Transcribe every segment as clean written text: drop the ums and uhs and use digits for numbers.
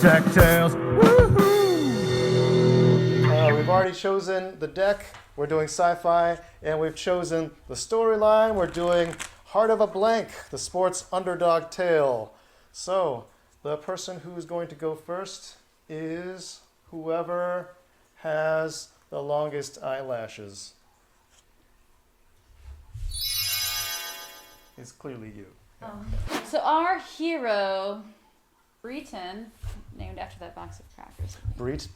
DeckTales. Woohoo! We've already chosen the deck. We're doing sci-fi, and we've chosen the storyline. We're doing Heart of a Blank, the sports underdog tale. So, the person who's going to go first is whoever has the longest eyelashes. It's clearly you. So our hero, Breton, named after that box of crackers. Brett.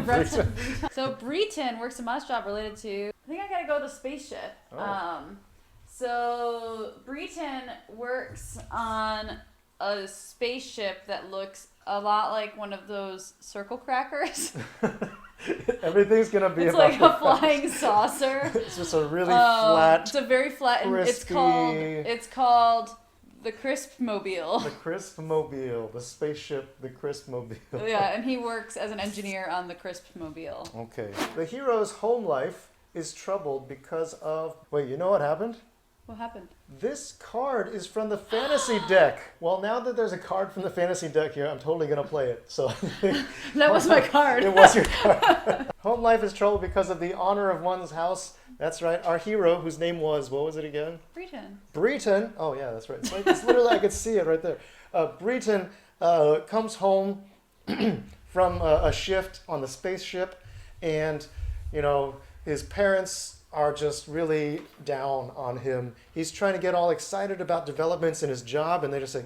Breton. So Breton works a mod job related to, I think I gotta go with a spaceship. Oh. So Breton works on a spaceship that looks a lot like one of those circle crackers. Everything's gonna be It's about like the a flying saucer. It's just a really flat. It's a very flat, and it's called the Crisp Mobile. The Crisp Mobile, the spaceship, the Crisp Mobile. Yeah, and he works as an engineer on the Crisp Mobile. Okay. The hero's home life is troubled because of... Wait, you know what happened? What happened? This card is from the fantasy deck. Well, now that there's a card from the fantasy deck here, I'm totally going to play it. So That was my card. It was your card. Home life is troubled because of the honor of one's house. That's right. Our hero, whose name was... What was it again? Breton. Breton. Oh, yeah, that's right. It's literally, I could see it right there. Breton comes home from a shift on the spaceship, and, you know, his parents are just really down on him. He's trying to get all excited about developments in his job, and they just say,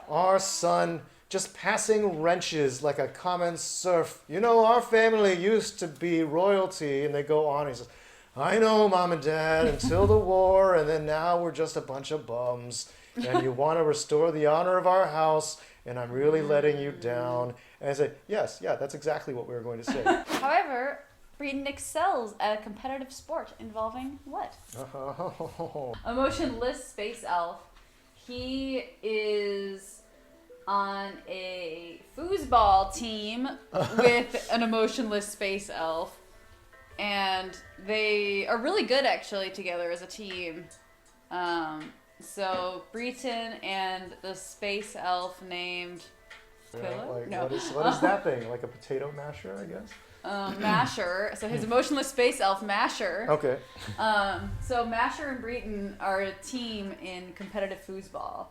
our son just passing wrenches like a common serf. You know, our family used to be royalty, and they go on. He says, I know, Mom and Dad, until the war, and then now we're just a bunch of bums, and you want to restore the honor of our house, and I'm really letting you down. And I say, yes, yeah, that's exactly what we were going to say. However, Breton excels at a competitive sport involving what? A motionless space elf. He is on a foosball team with an emotionless space elf. And they are really good, actually, together as a team. So Breton and the space elf named Pillow? Like, no. What is that thing? Like a potato masher, I guess? Masher. So his emotionless space elf, Masher. Okay. So Masher and Breton are a team in competitive foosball.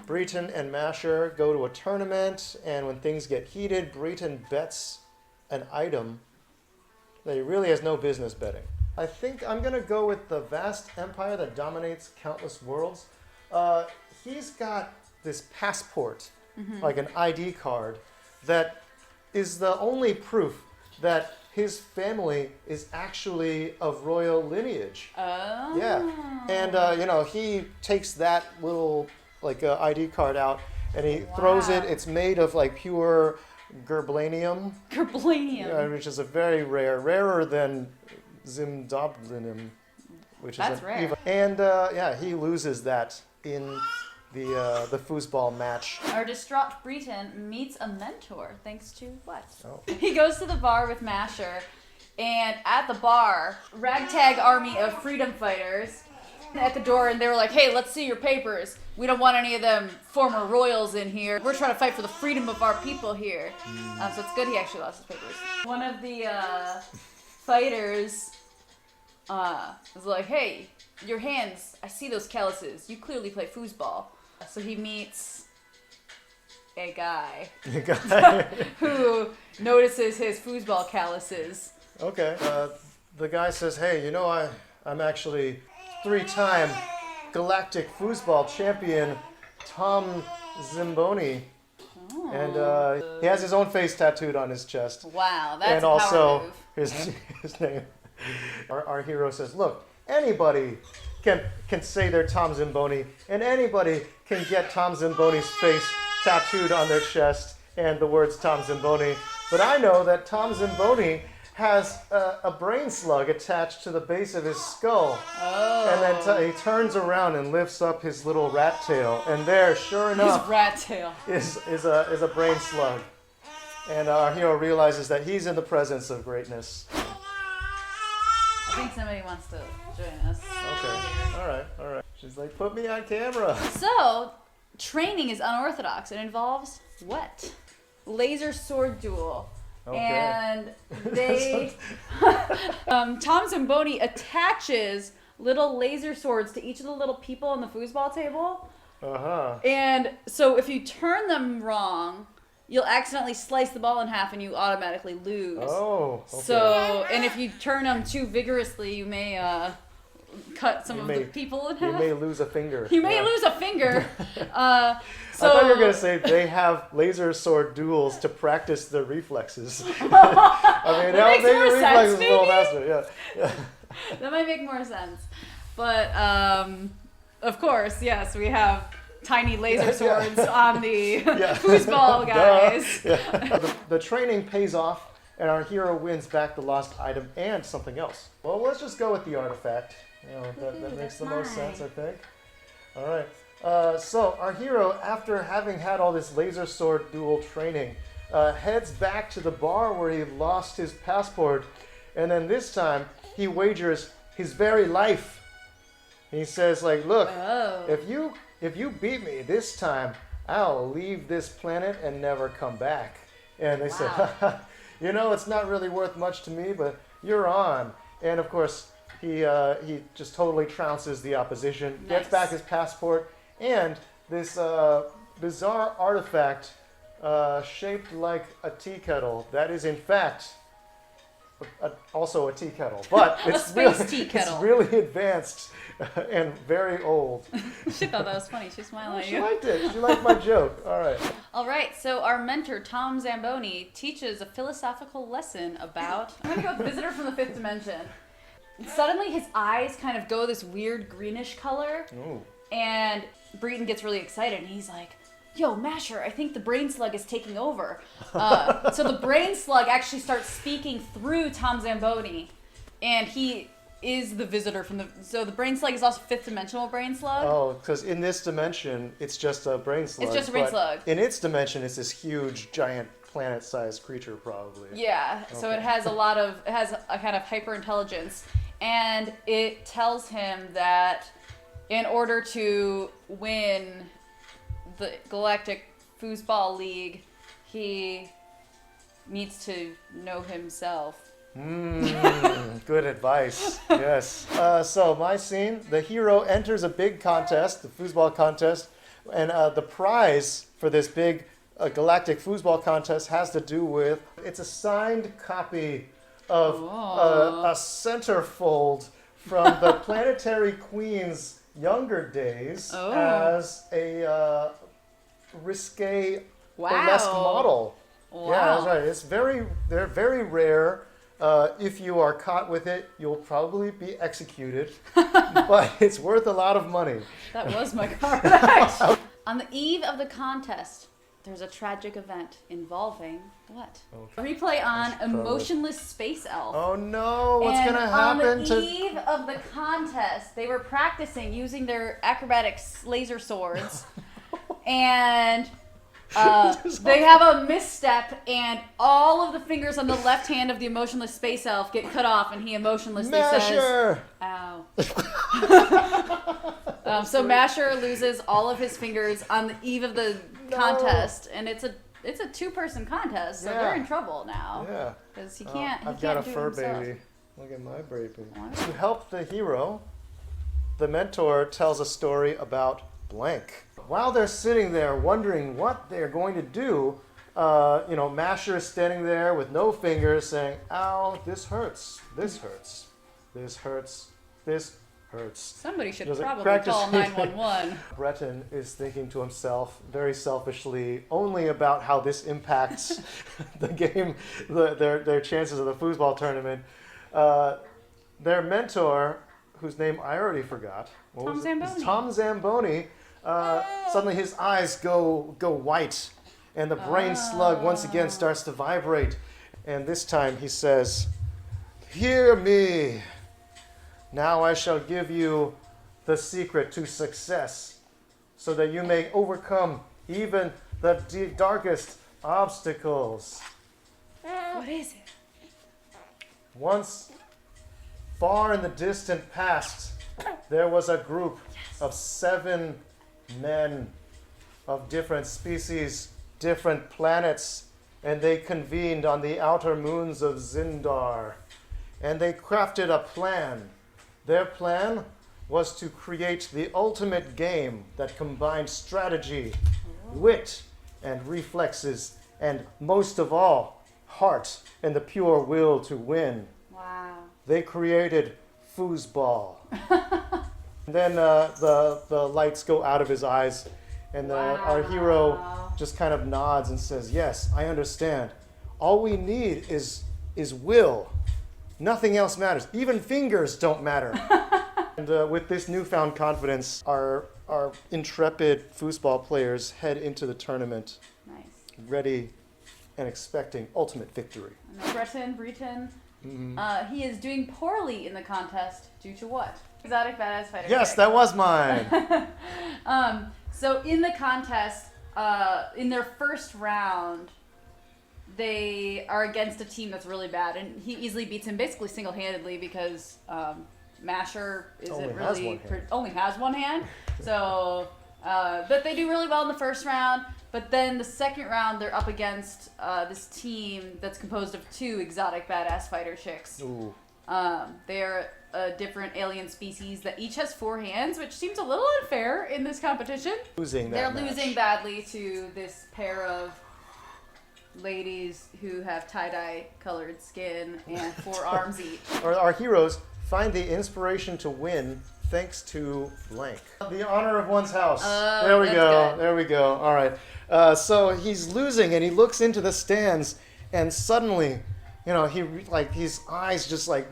Breton and Masher go to a tournament, and when things get heated, Breton bets an item that he really has no business betting. I think I'm going to go with the vast empire that dominates countless worlds. He's got this passport, like an ID card, that is the only proof that his family is actually of royal lineage. Oh. Yeah. And, you know, he takes that little, like, ID card out, and he throws it. It's made of, like, pure gerblanium. Gerblanium. Which is a very rarer than zimdoblinum, which That's is rare. And yeah, he loses that in the foosball match. Our distraught Breton meets a mentor thanks to what? Oh. He goes to the bar with Masher, and at the bar, ragtag army of freedom fighters at the door, and they were like, hey, let's see your papers. We don't want any of them former royals in here. We're trying to fight for the freedom of our people here. So it's good he actually lost his papers. One of the fighters was like, hey, your hands, I see those calluses. You clearly play foosball. So he meets a guy who notices his foosball calluses. Okay. The guy says, hey, you know, I'm actually 3-time Galactic Fooseball champion Tom Zimboni. Oh. And he has his own face tattooed on his chest. Wow, that's and a also power move. his name. Our hero says, look, anybody can say they're Tom Zimboni, and anybody can get Tom Zimboni's face tattooed on their chest and the words Tom Zimboni. But I know that Tom Zimboni has a brain slug attached to the base of his skull. Oh. And then he turns around and lifts up his little rat tail, and there, sure enough, His rat tail. is a brain slug. And our hero realizes that he's in the presence of greatness. I think somebody wants to join us. Okay. All right. She's like, put me on camera. So, training is unorthodox. It involves what? laser sword duel. Okay. And they, Tom Zimboni attaches little laser swords to each of the little people on the foosball table. Uh-huh. And so if you turn them wrong, you'll accidentally slice the ball in half and you automatically lose. Oh, okay. So, and if you turn them too vigorously, you may cut some of the people in half. You may lose a finger. You may lose a finger. So, I thought you were going to say they have laser sword duels to practice their reflexes. I mean, that makes make more your sense, reflexes a little faster. Yeah. that might make more sense. But, of course, yes, we have tiny laser swords on the foosball guys. The training pays off, and our hero wins back the lost item and something else. Well, let's just go with the artifact. You know, that makes the most sense, I think. All right. So our hero, after having had all this laser sword duel training, heads back to the bar where he lost his passport, and then this time he wagers his very life. He says, like, look, if you beat me this time, I'll leave this planet and never come back. And they said, you know, it's not really worth much to me, but you're on. And of course, he just totally trounces the opposition, gets back his passport, and this bizarre artifact shaped like a tea kettle that is in fact also a tea kettle, but it's tea kettle. It's really advanced and very old. She thought that was funny. She's smiling at you. She liked it. She liked my joke. All right. All right. So our mentor, Tom Zamboni, teaches a philosophical lesson about... I'm going to go with Visitor from the Fifth Dimension. Suddenly his eyes kind of go this weird greenish color. Ooh. And Breton gets really excited and he's like, yo, Masher, I think the Brainslug is taking over. So the Brainslug actually starts speaking through Tom Zamboni, and he is the visitor from the... So the Brainslug is also fifth-dimensional Brainslug. Oh, because in this dimension, it's just a Brainslug. It's just a Brainslug. In its dimension, it's this huge, giant, planet-sized creature, probably. Yeah, so it has it has a kind of hyper-intelligence, and it tells him that in order to win the Galactic Fooseball League, he needs to know himself. Good advice. Yes. So my scene, the hero enters a big contest, the foosball contest, and the prize for this big Galactic Foosball contest has to do with, it's a signed copy of a centerfold from the Planetary Queen's younger days as a risque burlesque model. Wow. Yeah, that's right. They're very rare. If you are caught with it, you'll probably be executed, but it's worth a lot of money. That was my card. On the eve of the contest, there's a tragic event involving what? Replay on emotionless space elf. Oh no, what's going to happen on the eve of the contest, they were practicing using their acrobatic laser swords, and they have a misstep, and all of the fingers on the left hand of the emotionless space elf get cut off, and he emotionlessly says, "Ow." So Masher loses all of his fingers on the eve of the contest, and it's a two-person contest, so they're in trouble now. Yeah, because he can't. I've got a fur baby. Look at my baby. To help the hero, the mentor tells a story about blank. While they're sitting there wondering what they're going to do, Masher is standing there with no fingers saying, "Ow, this hurts. This hurts. This hurts. This hurts." Somebody should probably call 911. Breton is thinking to himself, very selfishly, only about how this impacts the game, their chances of the foosball tournament. Their mentor, whose name I already forgot, Tom Zamboni. Suddenly his eyes go white, and the brain slug once again starts to vibrate. And this time he says, "Hear me. Now I shall give you the secret to success, so that you may overcome even the darkest obstacles." What is it? Once, far in the distant past, there was a group of 7 men of different species, different planets, and they convened on the outer moons of Zindar, and they crafted a plan. Their plan was to create the ultimate game that combined strategy, wit, and reflexes, and most of all, heart and the pure will to win. Wow. They created foosball. Then the lights go out of his eyes, and our hero just kind of nods and says, "Yes, I understand. All we need is will. Nothing else matters. Even fingers don't matter." And with this newfound confidence, our intrepid foosball players head into the tournament, Nice. ready and expecting ultimate victory. And Breton, he is doing poorly in the contest due to what? Exotic badass fighter. Yes, trick. that was mine. So in the contest, in their first round, they are against a team that's really bad, and he easily beats him basically single-handedly because Masher only has one hand. So, but they do really well in the first round. But then the second round, they're up against this team that's composed of 2 exotic badass fighter chicks. Ooh. They're a different alien species that each has 4 hands, which seems a little unfair in this competition. They're losing badly to this pair of ladies who have tie-dye colored skin and 4 arms each. Our heroes find the inspiration to win thanks to blank. The honor of one's house. There we go. Good. There we go. All right. So he's losing, and he looks into the stands, and suddenly, his eyes just like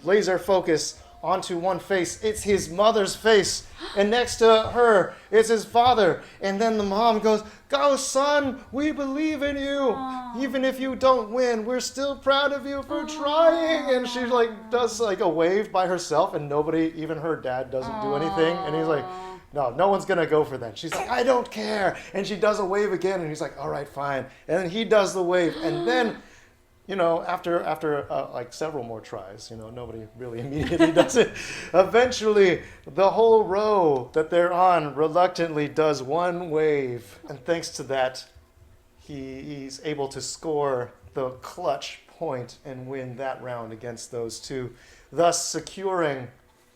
laser focus onto one face. It's his mother's face, and next to her, it's his father. And then the mom goes, "Go, son, we believe in you. Aww. Even if you don't win, we're still proud of you for trying." And she does a wave by herself, and nobody, even her dad, doesn't do anything. And he's like, no one's gonna go for that. She's like, "I don't care." And she does a wave again, and he's like, "All right, fine." And then he does the wave, and then, after several more tries, nobody really immediately does it. Eventually, the whole row that they're on reluctantly does one wave. And thanks to that, he's able to score the clutch point and win that round against those 2, thus securing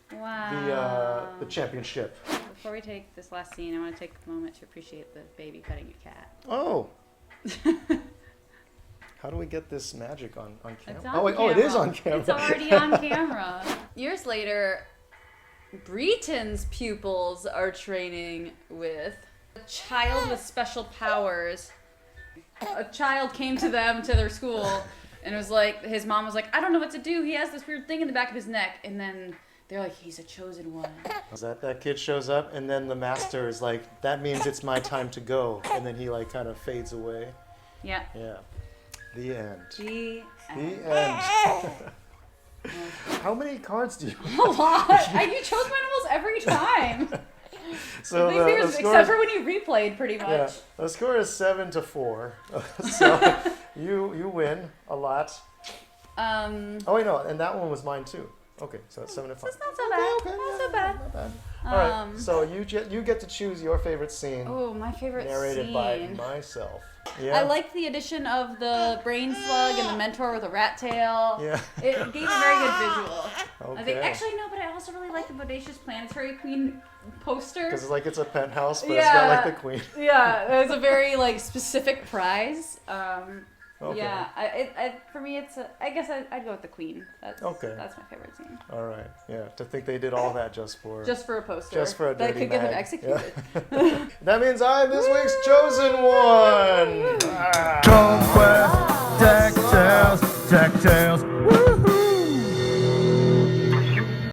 the championship. Before we take this last scene, I want to take a moment to appreciate the baby petting a cat. Oh. How do we get this magic on camera? It's on camera. Oh, it is on camera. It's already on camera. Years later, Breton's pupils are training with a child with special powers. A child came to their school, and it was like, his mom was like, "I don't know what to do. He has this weird thing in the back of his neck." And then they're like, "He's a chosen one." That kid shows up, and then the master is like, "That means it's my time to go." And then he kind of fades away. Yeah. Yeah. The end. The end. The end. How many cards do you have? A lot. You chose mine almost every time. So except for when you replayed, pretty much. Yeah, the score is 7-4. So you win a lot. Oh wait, no, and that one was mine too. Okay, so it's 7-5. So it's not so bad. Okay, not so bad. Not bad. All right, so you get to choose your favorite scene. Oh, my favorite narrated scene. by myself. Yeah. I like the addition of the Brainslug and the mentor with a rat tail. Yeah. It gave a very good visual. Okay. I think but I also really like the Bodacious Planetary Queen poster. Because it's a penthouse, but it's got the queen. Yeah, it was a very specific prize. Okay. Yeah, for me, I guess I'd go with the queen. That's my favorite scene. All right, yeah. To think they did all that just for a poster. Just for a that dirty could get him mag. executed. Yeah. That means I'm this week's chosen one. TropeQuest, DeckTales,